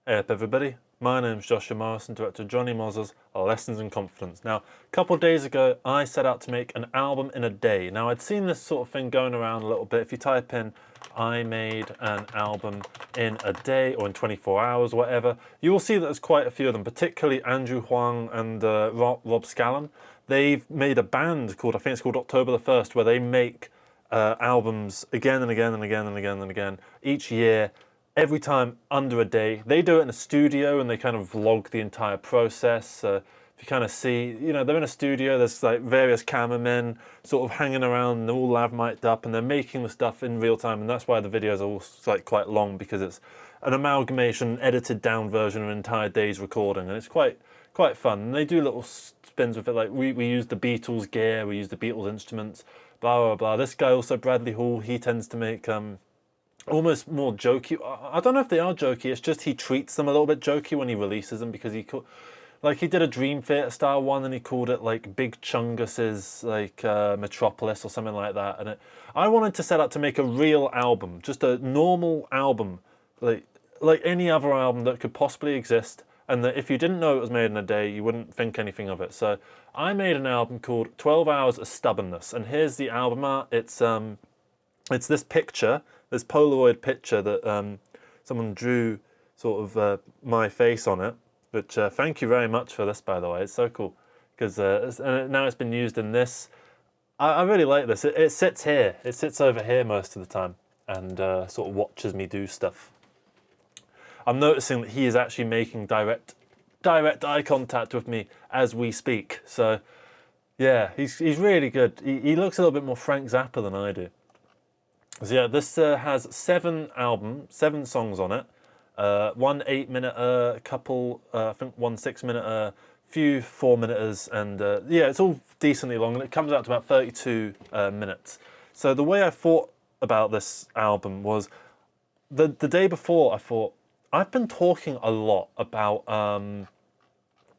Hey up everybody, my name's Joshua Morrison, director of Johnny Moz's Lessons in Confidence. Now, a couple of days ago, I set out to make an album in a day. Now, I'd seen this sort of thing going around a little bit. If you type in, I made an album in a day or in 24 hours, whatever, you will see that there's quite a few of them, particularly Andrew Huang and Rob Scallon. They've made a band called, I think it's called October the 1st, where they make albums again and again and again and again and again each year. Every time under a day. They do it in a studio and they kind of vlog the entire process. If you kind of see, you know, they're in a studio, there's like various cameramen sort of hanging around, and they're all lav mic'd up and they're making the stuff in real time, and that's why the videos are all like quite long, because it's an amalgamation, edited down version of an entire day's recording, and it's quite fun. And they do little spins with it, like we use the Beatles gear, we use the Beatles instruments, blah, blah, blah. This guy also, Bradley Hall, he tends to make almost more jokey. I don't know if they are jokey, it's just he treats them a little bit jokey when he releases them, because he did a Dream Theater style one and he called it like Big Chungus's like Metropolis or something like that. And I wanted to set out to make a real album, just a normal album, like any other album that could possibly exist, and that if you didn't know it was made in a day, you wouldn't think anything of it. So I made an album called 12 Hours of Stubbornness, and here's the album art. It's this picture, this Polaroid picture that someone drew sort of my face on it, which thank you very much for this, by the way. It's so cool, because now it's been used in this. I really like this. It sits here. It sits over here most of the time and sort of watches me do stuff. I'm noticing that he is actually making direct eye contact with me as we speak. So yeah, he's really good. He looks a little bit more Frank Zappa than I do. So yeah, this has 7 songs on it. 1 8-minute, couple, I think 1 6-minute, few 4-minuters, and yeah, it's all decently long, and it comes out to about 32 minutes. So the way I thought about this album was, the day before I thought, I've been talking a lot about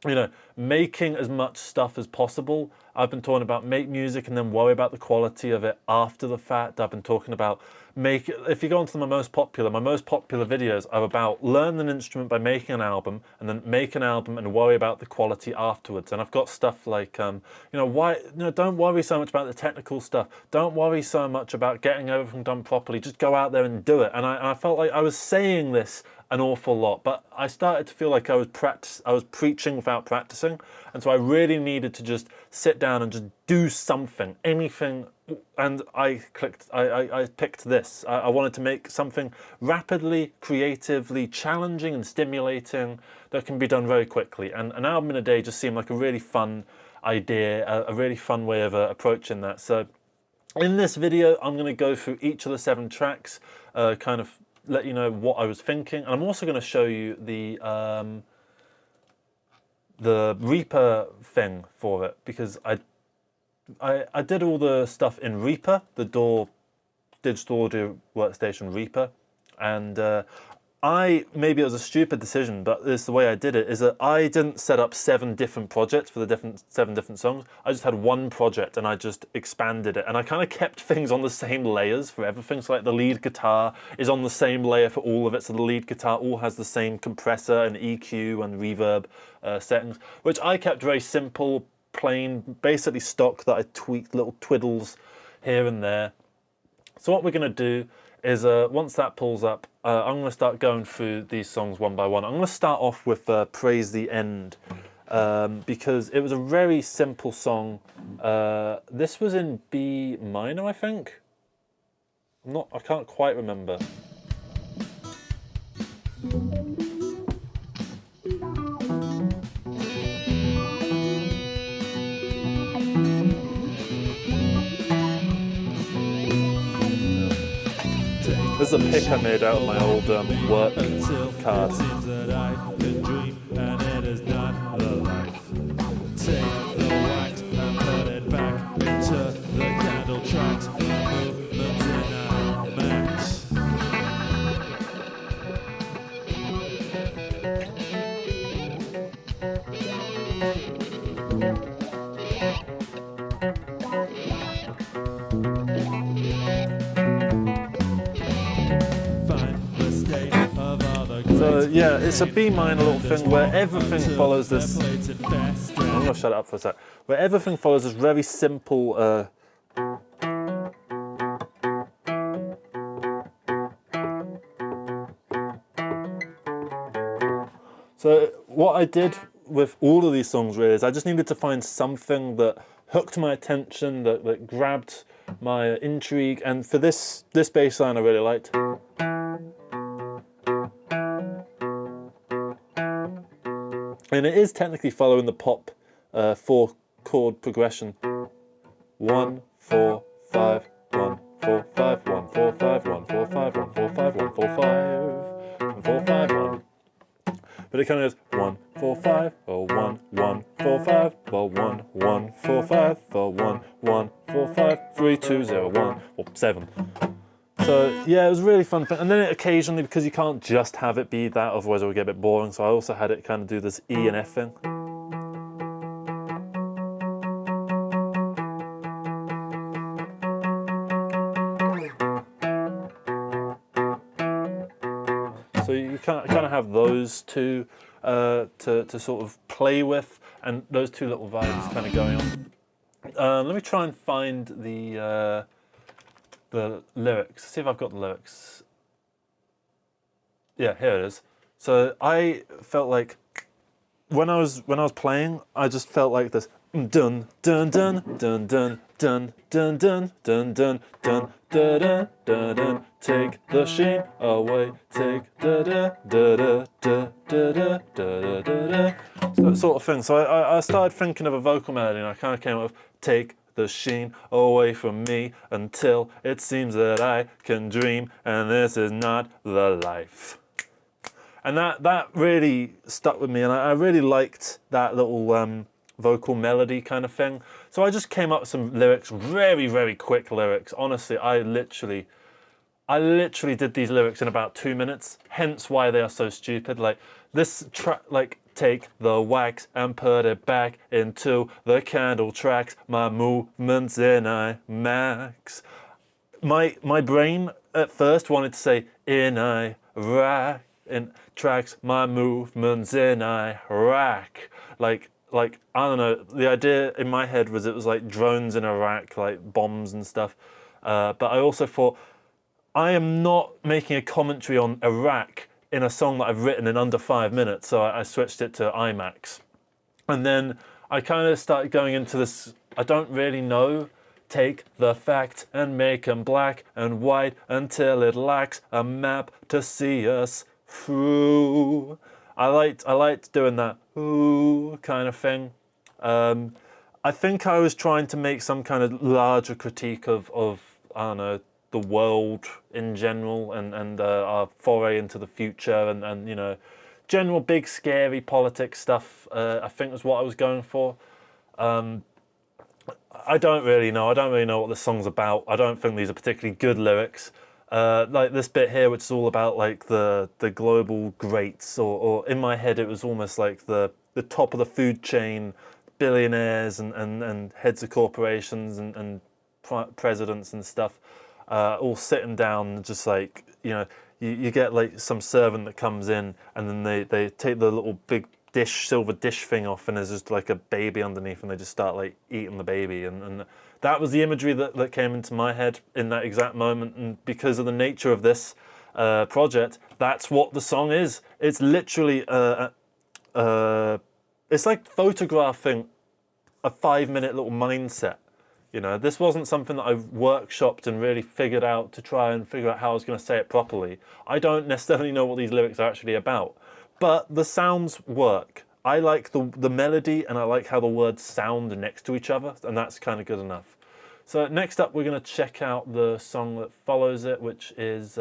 you know, making as much stuff as possible. I've been talking about make music and then worry about the quality of it after the fact. I've been talking about if you go onto my most popular videos are about learn an instrument by making an album, and then make an album and worry about the quality afterwards. And I've got stuff like, don't worry so much about the technical stuff. Don't worry so much about getting everything done properly. Just go out there and do it. And I felt like I was saying this an awful lot, but I started to feel like I was preaching without practicing, and so I really needed to just sit down and just do something, anything. And I picked this. I wanted to make something rapidly, creatively challenging and stimulating that can be done very quickly. And an album in a day just seemed like a really fun idea, a really fun way of approaching that. So in this video, I'm going to go through each of the 7 tracks, kind of let you know what I was thinking, and I'm also going to show you the Reaper thing for it, because I did all the stuff in Reaper, the DAW digital audio workstation Reaper, and maybe it was a stupid decision, but it's the way I did it, is that I didn't set up 7 different projects for the 7 different songs. I just had one project and I just expanded it, and I kind of kept things on the same layers for everything. So like the lead guitar is on the same layer for all of it, so the lead guitar all has the same compressor and EQ and reverb settings, which I kept very simple, plain, basically stock, that I tweaked little twiddles here and there. So what we're going to do is once that pulls up, I'm going to start going through these songs one by one. I'm going to start off with Praise the End, because it was a very simple song. This was in B minor, I think. I can't quite remember. This is a pick I made out of my old work card. So So yeah, it's a B minor little thing where everything follows this. I'm gonna shut it up for a sec. Where everything follows this very simple. So what I did with all of these songs really is I just needed to find something that hooked my attention, that grabbed my intrigue, and for this bass line I really liked. And it is technically following the pop 4 chord progression. 1, 4, 5, 1, 4, 5, 1, 4, 5, 1, 4, 5, 1, 4, 5, 1, 4, 5, 1, 4, 5, 1. But it kind of goes 1, 4, 5, or 1, 1, 4, 5, or 1, 1, 4, 5, or 1, 1, 4, 5, 3, 2, 0, 1, or 7. So yeah, it was a really fun thing. And then it occasionally, because you can't just have it be that, otherwise it would get a bit boring, so I also had it kind of do this E and F thing. So you kind of have those two to sort of play with, and those two little vibes kind of going on. Let me try and find the lyrics. See if I've got the lyrics. Yeah, here it is. So I felt like when I was playing, I just felt like this dun dun dun dun dun dun dun dun dun dun dun dun dun dun. Take the sheen away. Take da da da da da da da da da. That sort of thing. So I started thinking of a vocal melody, and I kind of came up with take the sheen away from me until it seems that I can dream, and this is not the life. And that really stuck with me, and I really liked that little vocal melody kind of thing. So I just came up with some lyrics, very, very quick lyrics. Honestly, I literally did these lyrics in about 2 minutes, hence why they are so stupid. Like this track, like take the wax and put it back into the candle tracks, my movements in IMAX. My brain at first wanted to say in Iraq, in tracks, my movements in Iraq. Like I don't know, the idea in my head was it was like drones in Iraq, like bombs and stuff. But I also thought, I am not making a commentary on Iraq in a song that I've written in under 5 minutes, so I switched it to IMAX. And then I kind of started going into this, I don't really know, take the fact and make 'em black and white until it lacks a map to see us through. I liked doing that ooh kind of thing. I think I was trying to make some kind of larger critique of I don't know, the world in general, and our foray into the future, and you know, general big scary politics stuff. I think was what I was going for. I don't really know what the song's about. I don't think these are particularly good lyrics. Like this bit here, which is all about like the global greats, or in my head it was almost like the top of the food chain, billionaires and heads of corporations and presidents and stuff. All sitting down, just like, you know, you get like some servant that comes in, and then they take the little big silver dish thing off, and there's just like a baby underneath, and they just start like eating the baby, and that was the imagery that came into my head in that exact moment. And because of the nature of this project, that's what the song is. It's literally it's like photographing a 5-minute little mindset. You know, this wasn't something that I workshopped and really figured out to try and figure out how I was going to say it properly. I don't necessarily know what these lyrics are actually about, but the sounds work. I like the melody, and I like how the words sound next to each other, and that's kind of good enough. So next up, we're going to check out the song that follows it, which is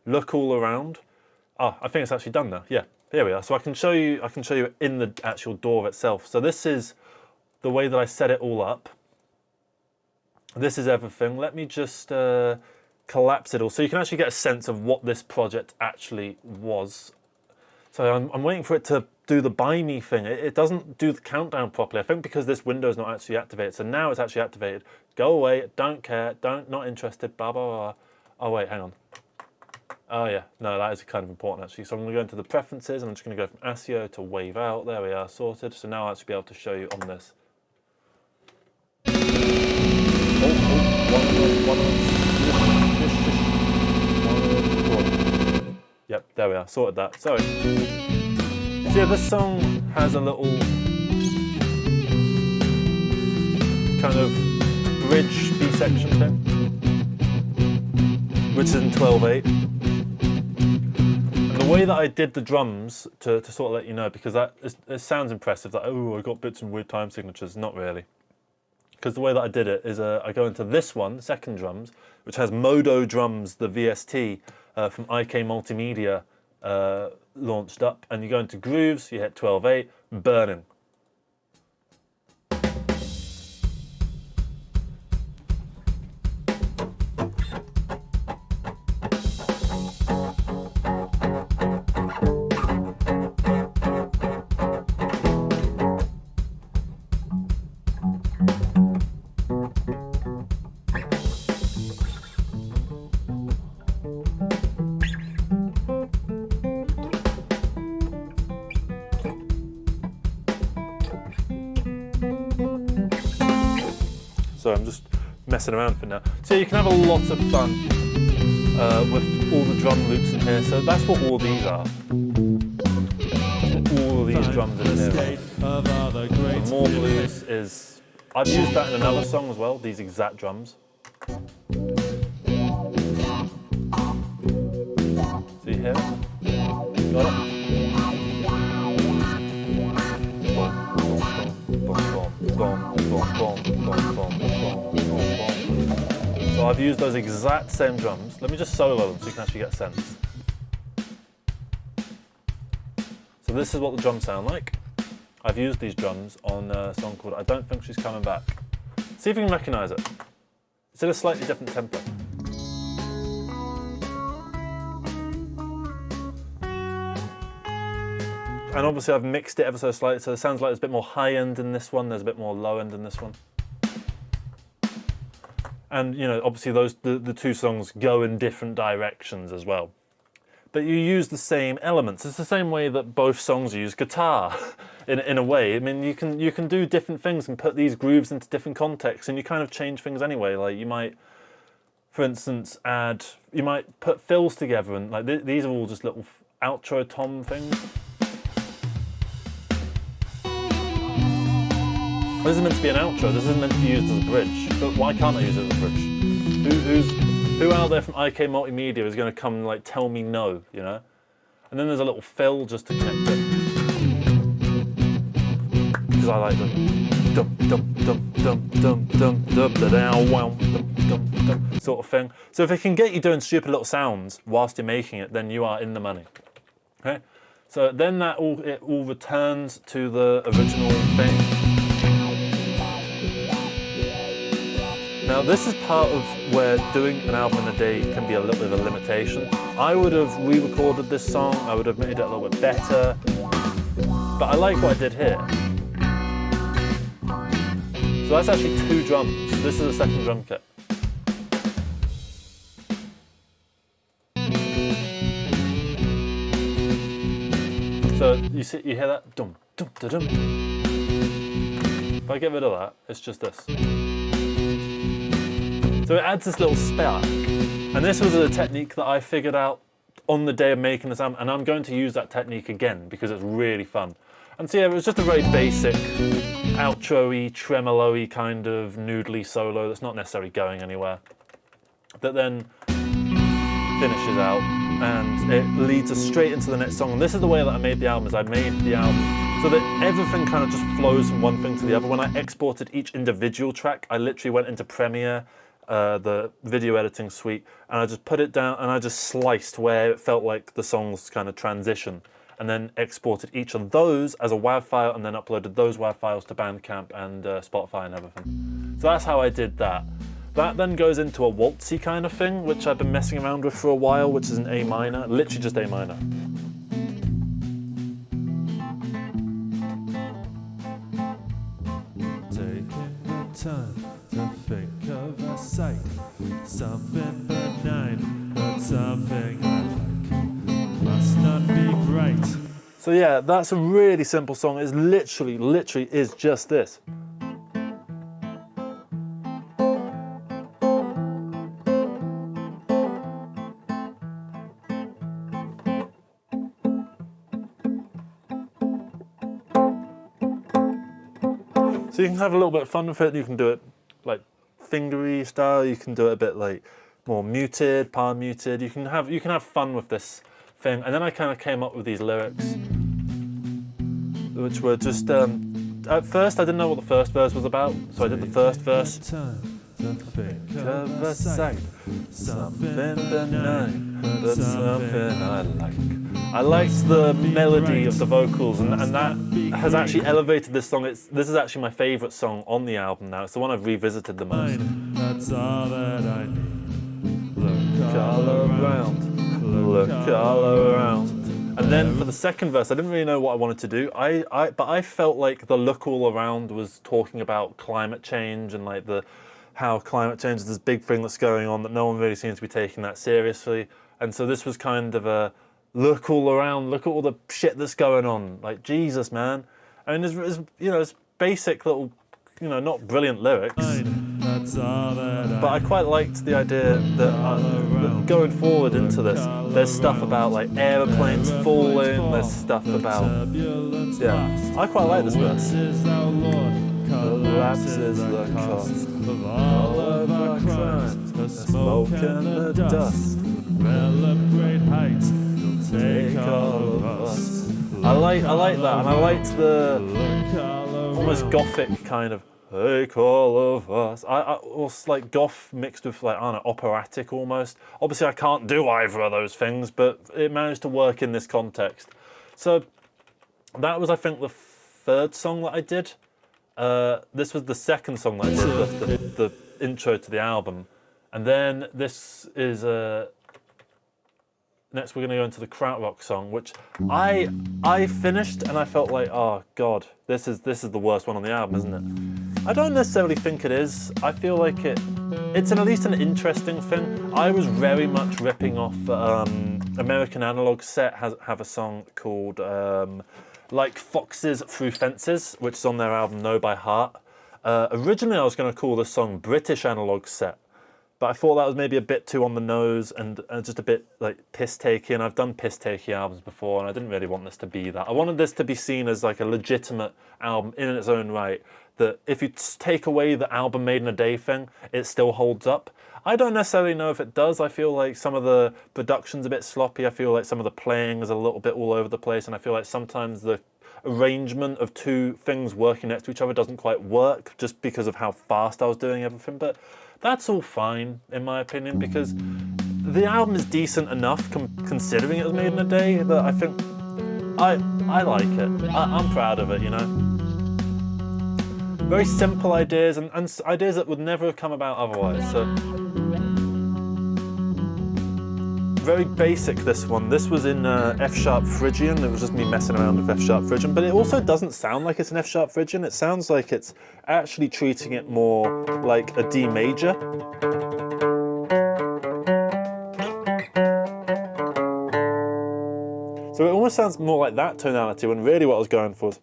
Look All Around. Oh, I think it's actually done now. Yeah, here we are. So I can show you in the actual door itself. So this is the way that I set it all up. This is everything. Let me just collapse it all so you can actually get a sense of what this project actually was. So I'm waiting for it to do the buy me thing. It doesn't do the countdown properly. I think because this window is not actually activated. So now it's actually activated. Go away, don't care, not interested, blah, blah, blah. Oh wait, hang on. Oh yeah, no, that is kind of important actually. So I'm going to go into the preferences and I'm just going to go from ASIO to wave out. There we are, sorted. So now I'll actually be able to show you on this. Yep, there we are, sorted that. Sorry. So yeah, this song has a little kind of bridge B section thing, which is in 12/8. And the way that I did the drums to sort of let you know, because it sounds impressive, that oh, I got bits and weird time signatures. Not really. Because the way that I did it is I go into this one, the second drums, which has Modo Drums, the VST from IK Multimedia launched up, and you go into grooves, you hit 12/8, burning. So I'm just messing around for now. So you can have a lot of fun with all the drum loops in here. So that's what all these are. All of these drums in here. And More Blues is, I've used that in another song as well, these exact drums. So you hear it? Got it? So I've used those exact same drums. Let me just solo them so you can actually get a sense. So this is what the drums sound like. I've used these drums on a song called I Don't Think She's Coming Back. See if you can recognise it. It's in a slightly different tempo. And obviously I've mixed it ever so slightly, so it sounds like there's a bit more high end in this one, there's a bit more low end in this one. And you know, obviously the two songs go in different directions as well. But you use the same elements. It's the same way that both songs use guitar, in a way. I mean, you can do different things and put these grooves into different contexts, and you kind of change things anyway. Like you might, for instance, you might put fills together, and like these are all just little outro tom things. This is meant to be an outro, this isn't meant to be used as a bridge. But why can't I use it as a bridge? Who out there from IK Multimedia is going to come and like tell me no, you know? And then there's a little fill just to connect it. Because I like the dum dum dum dum dum dum dum da da wow dum dum dum sort of thing. So if it can get you doing stupid little sounds whilst you're making it, then you are in the money. Okay? So then it all returns to the original thing. Now this is part of where doing an album in a day can be a little bit of a limitation. I would have re-recorded this song, I would have made it a little bit better, but I like what I did here. So that's actually two drums. This is a second drum kit. So you hear that? Dum, dum, da, dum. If I get rid of that, it's just this. So it adds this little spark, and this was a technique that I figured out on the day of making this album, and I'm going to use that technique again because it's really fun. And so yeah, it was just a very basic outro-y, tremolo-y kind of noodly solo that's not necessarily going anywhere, that then finishes out, and it leads us straight into the next song. And this is the way that I made the album, is I made the album so that everything kind of just flows from one thing to the other. When I exported each individual track, I literally went into Premiere, the video editing suite, and I just put it down and I just sliced where it felt like the songs kind of transition, and then exported each of those as a WAV file and then uploaded those WAV files to Bandcamp and Spotify and everything. So that's how I did that. That then goes into a waltzy kind of thing, which I've been messing around with for a while, which is an A minor, literally just A minor. Taking the time to think of a sight, something benign, but something I like. So yeah, that's a really simple song. It's literally is just this. So you can have a little bit of fun with it. You can do it like fingery style. You can do it a bit like more muted, palm muted. You can have fun with this thing. And then I kind of came up with these lyrics, which were just at first I didn't know what the first verse was about, so I did the first verse. Time to think Of a sight, something benign, but something I like. I liked the melody of the vocals, and that has actually elevated this song. This is actually my favourite song on the album now. It's the one I've revisited the most. That's all that I need. Look All around, look all around. And then for the second verse, I didn't really know what I wanted to do. But I felt like the look all around was talking about climate change and like how climate change is this big thing that's going on that no one really seems to be taking that seriously. And so this was kind of a look all around, look at all the shit that's going on. Like, Jesus, man. I mean, it's basic little, not brilliant lyrics. That's all that But I quite liked the idea that going forward into this, there's stuff about like airplanes falling, there's stuff about, I quite like this verse. Collapses the cost of all of our crimes, the smoke and the dust. Develop great heights, they'll take all of us. I like that, and I liked the Look almost gothic kind of take all of us. I was like goth mixed with like, I don't know, operatic almost. Obviously I can't do either of those things, but it managed to work in this context. So that was, I think, the third song that I did. This was the second song that I did, the intro to the album. And then this is next we're going to go into the Krautrock song, which I finished and I felt like, oh God, this is the worst one on the album, isn't it? I don't necessarily think it is. I feel like it's at least an interesting thing. I was very much ripping off American Analog Set have a song called Like Foxes Through Fences, which is on their album Know by Heart. Originally I was going to call this song British Analog Set, but I thought that was maybe a bit too on the nose and just a bit like piss-takey, and I've done piss-takey albums before and I didn't really want this to be that. I wanted this to be seen as like a legitimate album in its own right, that if you take away the album made in a day thing, it still holds up. I don't necessarily know if it does. I feel like some of the production's a bit sloppy. I feel like some of the playing is a little bit all over the place, and I feel like sometimes the arrangement of two things working next to each other doesn't quite work just because of how fast I was doing everything. But that's all fine, in my opinion, because the album is decent enough considering it was made in a day that I think I like it. I'm proud of it, Very simple ideas and ideas that would never have come about otherwise. So very basic, this one. This was in F-sharp Phrygian. It was just me messing around with F-sharp Phrygian, but it also doesn't sound like it's an F-sharp Phrygian. It sounds like it's actually treating it more like a D major. So it almost sounds more like that tonality when really what I was going for was...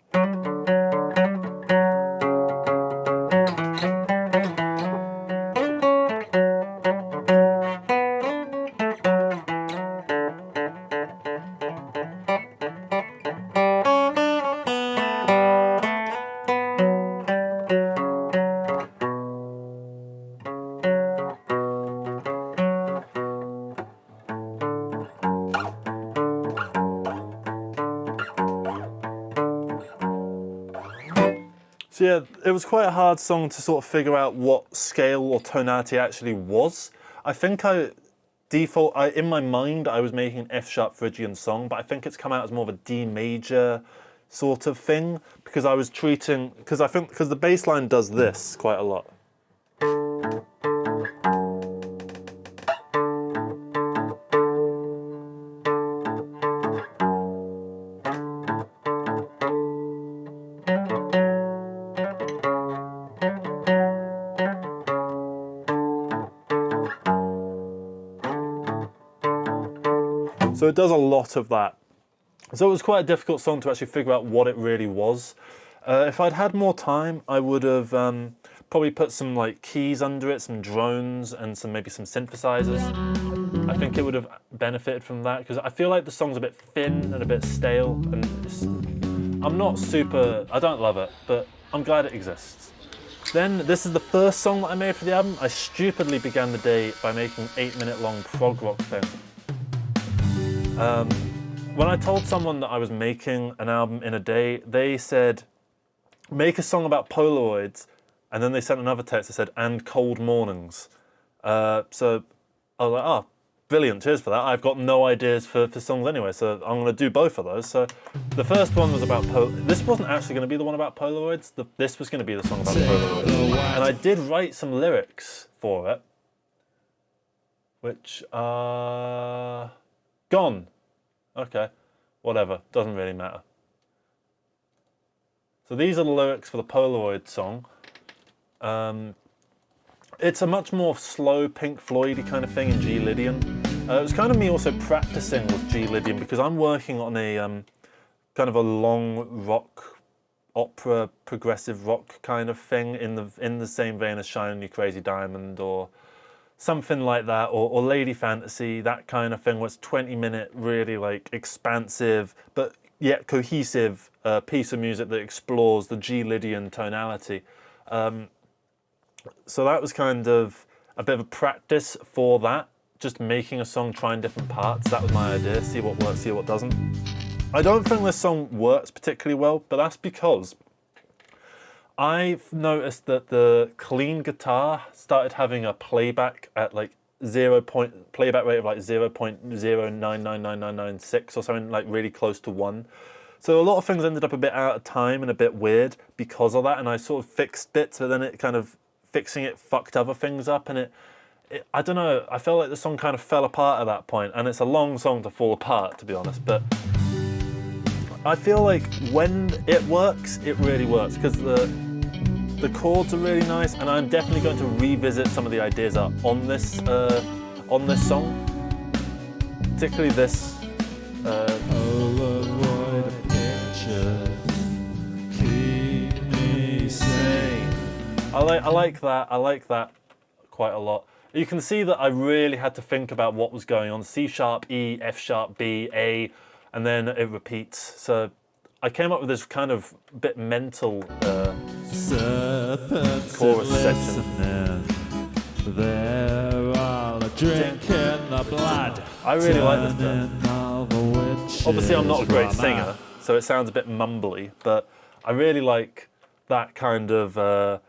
So yeah, it was quite a hard song to sort of figure out what scale or tonality actually was. I think in my mind, I was making an F-sharp Phrygian song, but I think it's come out as more of a D major sort of thing, because I was treating, because the bass line does this quite a lot. So it does a lot of that. So it was quite a difficult song to actually figure out what it really was. If I'd had more time, I would have probably put some like keys under it, some drones, and maybe some synthesizers. I think it would have benefited from that because I feel like the song's a bit thin and a bit stale, and I'm not super. I don't love it, but I'm glad it exists. Then this is the first song that I made for the album. I stupidly began the day by making an 8-minute long prog rock thing. When I told someone that I was making an album in a day, they said, make a song about Polaroids, and then they sent another text that said, and cold mornings. So I was like, oh, brilliant, cheers for that. I've got no ideas for songs anyway, so I'm going to do both of those. So the first one was about this wasn't actually going to be the one about Polaroids. This was going to be the song about Polaroids. And I did write some lyrics for it, which are gone. Okay, whatever, doesn't really matter. So these are the lyrics for the Polaroid song. It's a much more slow Pink Floyd-y kind of thing in G Lydian. It was kind of me also practicing with G Lydian because I'm working on a kind of a long rock, opera, progressive rock kind of thing in the same vein as Shine On You Crazy Diamond or something like that, or Lady Fantasy, that kind of thing, where it's 20-minute, really like expansive, but yet cohesive piece of music that explores the G Lydian tonality. So that was kind of a bit of a practice for that, just making a song, trying different parts. That was my idea, see what works, see what doesn't. I don't think this song works particularly well, but that's because I've noticed that the clean guitar started having a playback at like playback rate of like 0.0999996 or something, like really close to 1. So a lot of things ended up a bit out of time and a bit weird because of that, and I sort of fixed bits, but then it kind of fixing it fucked other things up, and it I don't know, I felt like the song kind of fell apart at that point, and it's a long song to fall apart, to be honest, but I feel like when it works, it really works, because the chords are really nice, and I'm definitely going to revisit some of the ideas that are on this song, particularly this. Polaroid pictures keep me sane. I like that quite a lot. You can see that I really had to think about what was going on. C sharp, E, F sharp, B, A, and then it repeats. So I came up with this kind of bit mental chorus section. They're all drinking the blood. I really like this bit. Obviously, I'm not a great singer, so it sounds a bit mumbly, but I really like that kind of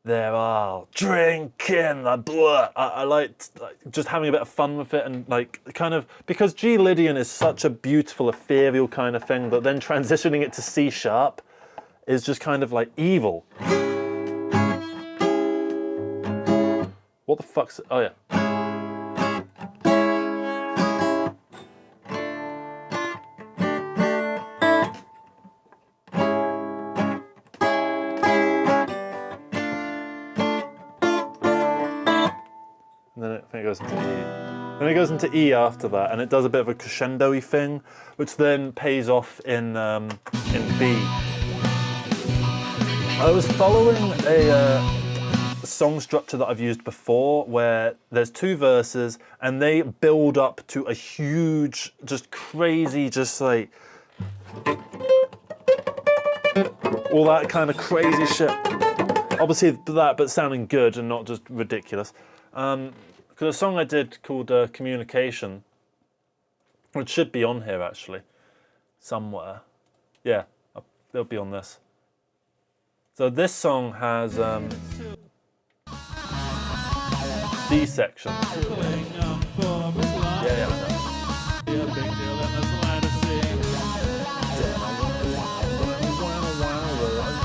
they're all drinking the blood. I liked just having a bit of fun with it, and like kind of, because G Lydian is such a beautiful, ethereal kind of thing, but then transitioning it to C sharp is just kind of like evil. What the fuck's... Oh, yeah. And then I think it goes into E. Then it goes into E after that, and it does a bit of a crescendo-y thing, which then pays off in B. I was following a song structure that I've used before, where there's 2 verses and they build up to a huge, just crazy, just like all that kind of crazy shit. Obviously that, but sounding good and not just ridiculous. Because a song I did called Communication, which should be on here actually, somewhere. Yeah, it'll be on this. So this song has D section. Yeah.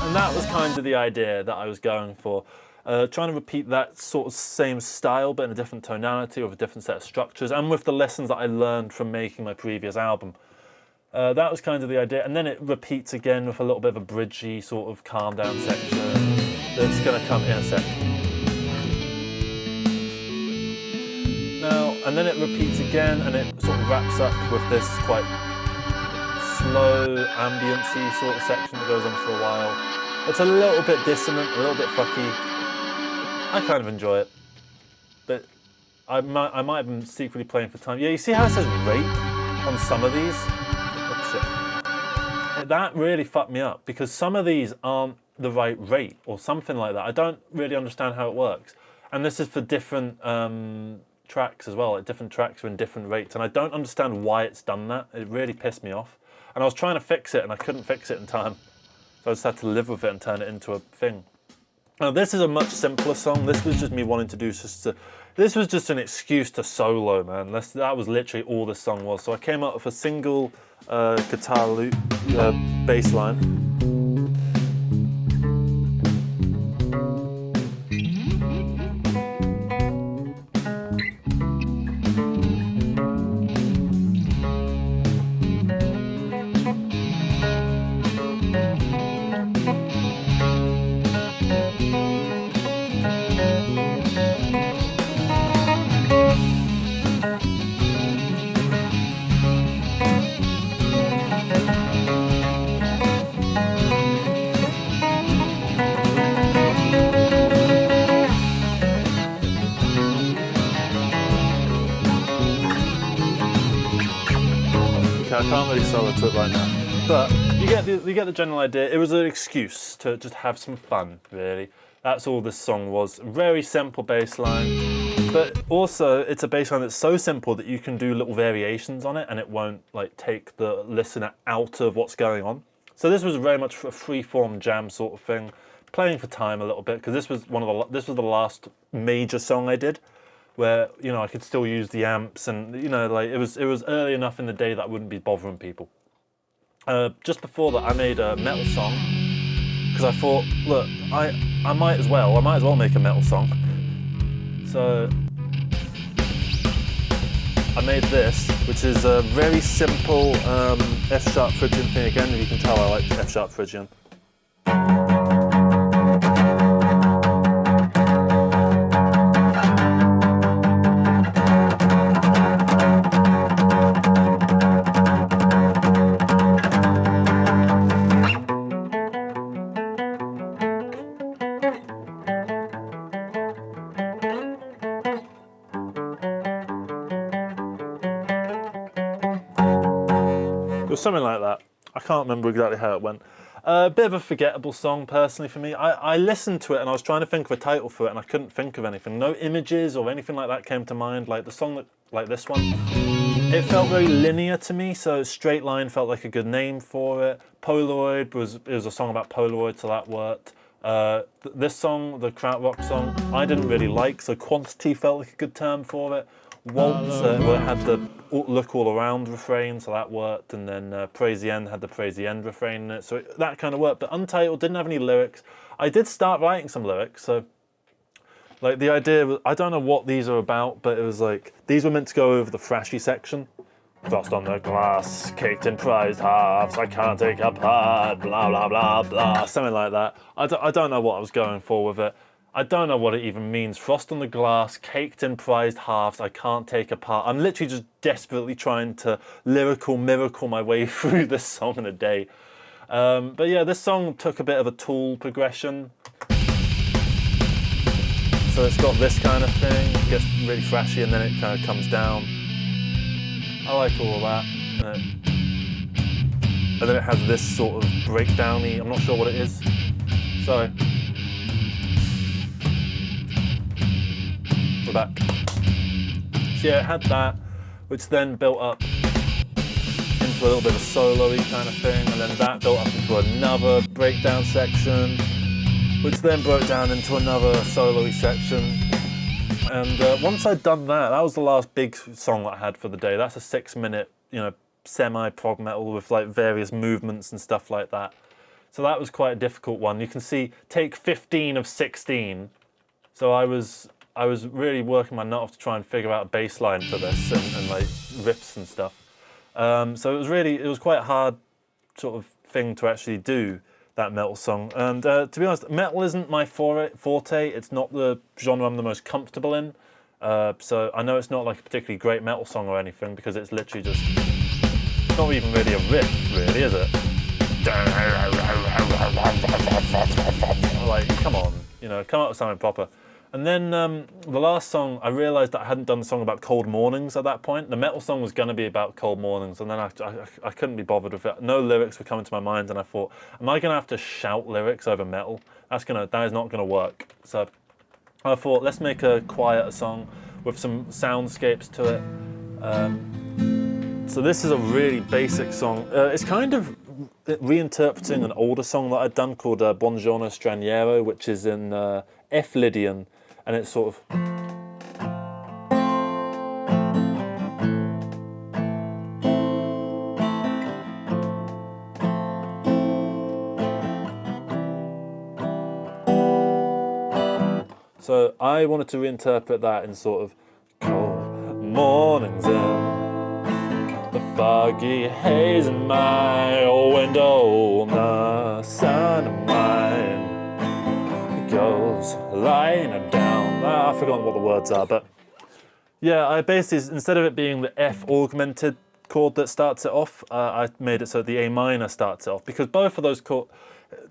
And that was kind of the idea that I was going for. Trying to repeat that sort of same style, but in a different tonality, with a different set of structures, and with the lessons that I learned from making my previous album. That was kind of the idea, and then it repeats again with a little bit of a bridgy sort of calm down section that's going to come in a second. Now, and then it repeats again, and it sort of wraps up with this quite slow, ambiency sort of section that goes on for a while. It's a little bit dissonant, a little bit fucky. I kind of enjoy it, but I might have been secretly playing for time. Yeah, you see how it says rate on some of these? Oh shit. That really fucked me up because some of these aren't the right rate or something like that. I don't really understand how it works. And this is for different tracks as well. Like different tracks are in different rates, and I don't understand why it's done that. It really pissed me off. And I was trying to fix it, and I couldn't fix it in time. So I just had to live with it and turn it into a thing. Now this is a much simpler song. This was just me wanting to do this was just an excuse to solo, man. That was literally all this song was. So I came up with a single guitar loop, bass line. I can't really solo to it right now, but you get the general idea. It was an excuse to just have some fun, really. That's all this song was. Very simple bass line, but also it's a bass line that's so simple that you can do little variations on it, and it won't like take the listener out of what's going on. So this was very much a free-form jam sort of thing, playing for time a little bit because this was the last major song I did, where I could still use the amps, and like it was early enough in the day that I wouldn't be bothering people. Just before that, I made a metal song because I thought, look, I might as well make a metal song. So I made this, which is a very simple F-sharp Phrygian thing. Again, you can tell I like F-sharp Phrygian. It was something like that. I can't remember exactly how it went. A bit of a forgettable song, personally, for me. I listened to it and I was trying to think of a title for it and I couldn't think of anything. No images or anything like that came to mind. Like the song, like this one, it felt very linear to me, so Straight Line felt like a good name for it. Polaroid was a song about Polaroid, so that worked. This song, the Krautrock song, I didn't really like, so Quantity felt like a good term for it. Waltz had the look all around refrain, so that worked, and then Praise the End had the Praise the End refrain in it, so that kind of worked. But Untitled didn't have any lyrics. I did start writing some lyrics, so like the idea was, I don't know what these are about, but it was like these were meant to go over the thrashy section. Frost on the glass, caked in prized halves, I can't take apart, blah blah blah blah, something like that. I don't know what I was going for with it. I don't know what it even means. Frost on the glass, caked in prized halves, I can't take apart. I'm literally just desperately trying to lyrical miracle my way through this song in a day. But yeah, this song took a bit of a Tool progression. So it's got this kind of thing, it gets really thrashy and then it kind of comes down. I like all of that. And then it has this sort of breakdowny, I'm not sure what it is. Sorry. We're back. So yeah, it had that, which then built up into a little bit of a solo-y kind of thing, and then that built up into another breakdown section, which then broke down into another solo-y section. And once I'd done that, that was the last big song that I had for the day. That's a 6-minute, semi-prog metal with like various movements and stuff like that. So that was quite a difficult one. You can see, take 15 of 16. So I was really working my nut off to try and figure out a bass line for this and like riffs and stuff. So it was quite a hard sort of thing to actually do, that metal song. And to be honest, metal isn't my forte. It's not the genre I'm the most comfortable in. So I know it's not like a particularly great metal song or anything because it's literally just It's not even really a riff, really, is it? Like, come on, you know, come up with something proper. And then the last song, I realised that I hadn't done the song about cold mornings at that point. The metal song was going to be about cold mornings, and then I couldn't be bothered with it. No lyrics were coming to my mind, and I thought, am I going to have to shout lyrics over metal? That is not going to work. So I thought, let's make a quieter song with some soundscapes to it. So this is a really basic song. It's kind of reinterpreting an older song that I'd done called Buongiorno Straniero, which is in F Lydian, and it's sort of... So I wanted to reinterpret that in sort of cold mornings in the foggy haze in my window, the sun of mine goes lying down. I've forgotten what the words are, but yeah, I basically, instead of it being the F augmented chord that starts it off, I made it so the A minor starts it off, because both of those chords,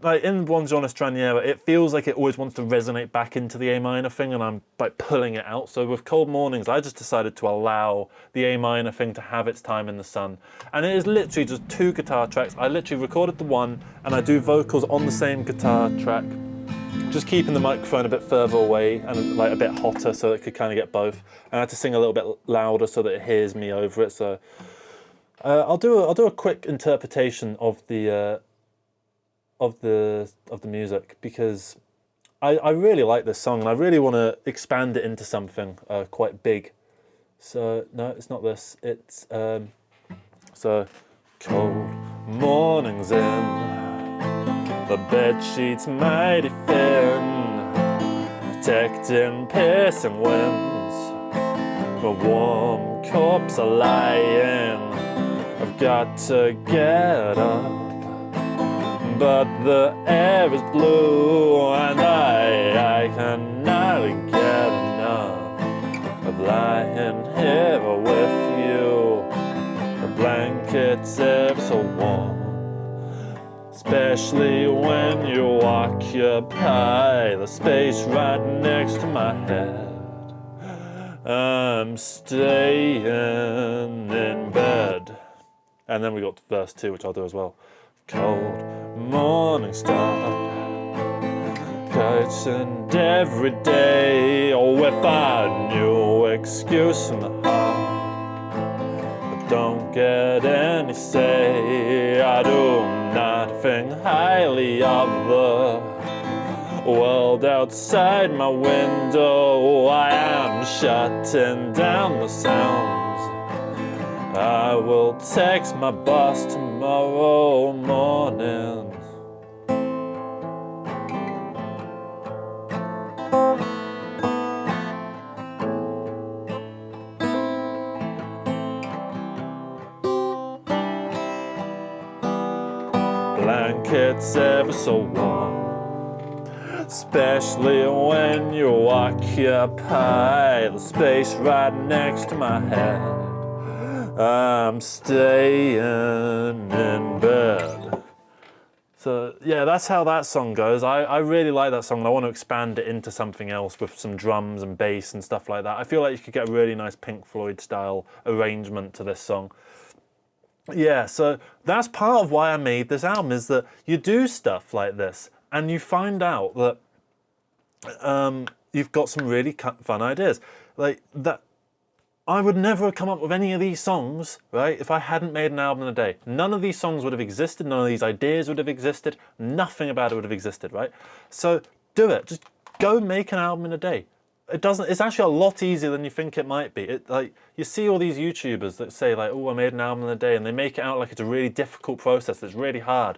like in Buongiorno Straniero, it feels like it always wants to resonate back into the A minor thing, and I'm like pulling it out. So with Cold Mornings, I just decided to allow the A minor thing to have its time in the sun. And it is literally just 2 guitar tracks. I literally recorded the one, and I do vocals on the same guitar track, just keeping the microphone a bit further away and like a bit hotter so it could kind of get both. And I had to sing a little bit louder so that it hears me over it. So I'll do a quick interpretation of the music, because I really like this song and I really want to expand it into something quite big. So no, it's not this. It's so cold mornings in the bed sheets mighty thin, protecting piercing winds. The warm corpse are lying. I've got to get up, but the air is blue, and I cannot get enough of lying here with you. The blanket's ever so warm, especially when you occupy the space right next to my head. I'm staying in bed. And then we got to verse 2, which I'll do as well. Cold morning star, and every day, with a new excuse in the heart. I don't get any say, I do not think highly of the world outside my window. I am shutting down the sounds. I will text my boss tomorrow morning. Blankets ever so warm, especially when you occupy the space right next to my head. I'm staying in bed. So yeah, that's how that song goes. I really like that song, and I want to expand it into something else with some drums and bass and stuff like that. I feel like you could get a really nice Pink Floyd style arrangement to this song. Yeah, so that's part of why I made this album, is that you do stuff like this and you find out that you've got some really fun ideas. Like that, I would never have come up with any of these songs, right, if I hadn't made an album in a day. None of these songs would have existed, none of these ideas would have existed, nothing about it would have existed, right? So do it, just go make an album in a day. It's actually a lot easier than you think it might be. Like, you see all these YouTubers that say like, oh, I made an album in a day, and they make it out like it's a really difficult process, that's really hard.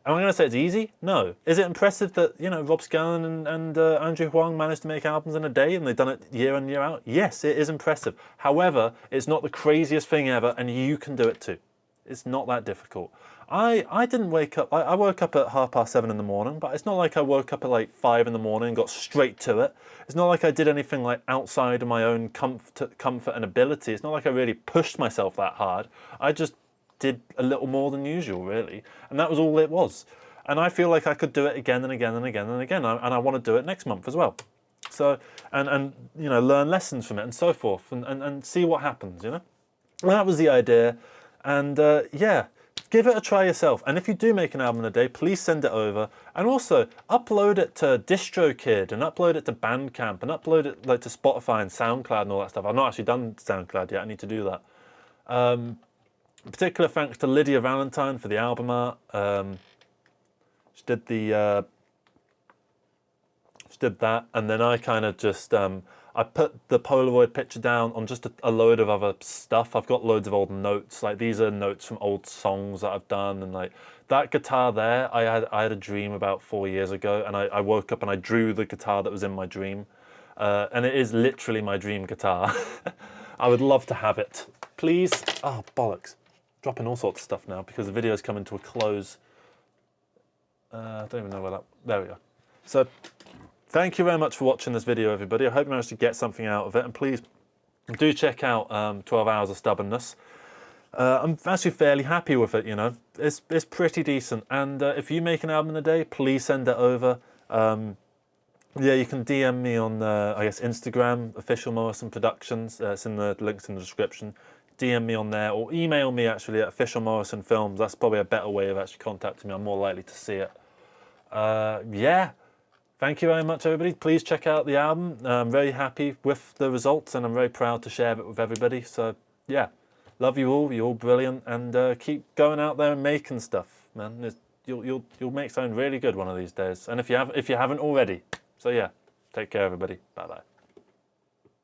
Am I going to say it's easy? No. Is it impressive that, you know, Rob Scallon and Andrew Huang managed to make albums in a day and they've done it year in, year out? Yes, it is impressive. However, it's not the craziest thing ever, and you can do it too. It's not that difficult. I didn't wake up, I woke up at 7:30 in the morning, but it's not like I woke up at like 5 in the morning and got straight to it. It's not like I did anything like outside of my own comfort and ability. It's not like I really pushed myself that hard. I just did a little more than usual, really, and that was all it was. And I feel like I could do it again and again and again and again, and I want to do it next month as well. So, and you know, learn lessons from it and so forth, and see what happens, you know. And that was the idea, and yeah, give it a try yourself. And if you do make an album in a day, please send it over, and also upload it to DistroKid, and upload it to Bandcamp, and upload it like to Spotify and SoundCloud and all that stuff. I've not actually done SoundCloud yet. I need to do that. Particular thanks to Lydia Valentine for the album art. She did the. Did that, and then I kind of just I put the Polaroid picture down on just a load of other stuff. I've got loads of old notes, like these are notes from old songs that I've done, and like that guitar there, I had a dream about 4 years ago, and I woke up and I drew the guitar that was in my dream, and it is literally my dream guitar. I would love to have it, please. Oh bollocks, dropping all sorts of stuff now because the video is coming to a close. I don't even know where that. There we go. So. Thank you very much for watching this video, everybody. I hope you managed to get something out of it, and please do check out 12 Hours of Stubbornness. I'm actually fairly happy with it, you know. It's pretty decent, and if you make an album in a day, please send it over. Yeah, you can DM me on, I guess, Instagram, Official Morrison Productions. It's in the links in the description. DM me on there, or email me actually at Official Morrison Films. That's probably a better way of actually contacting me. I'm more likely to see it. Yeah. Thank you very much, everybody. Please check out the album. I'm very happy with the results, and I'm very proud to share it with everybody. So, yeah, love you all. You're all brilliant, and keep going out there and making stuff, man. You'll make something really good one of these days. And if you haven't already, so yeah, take care, everybody. Bye bye.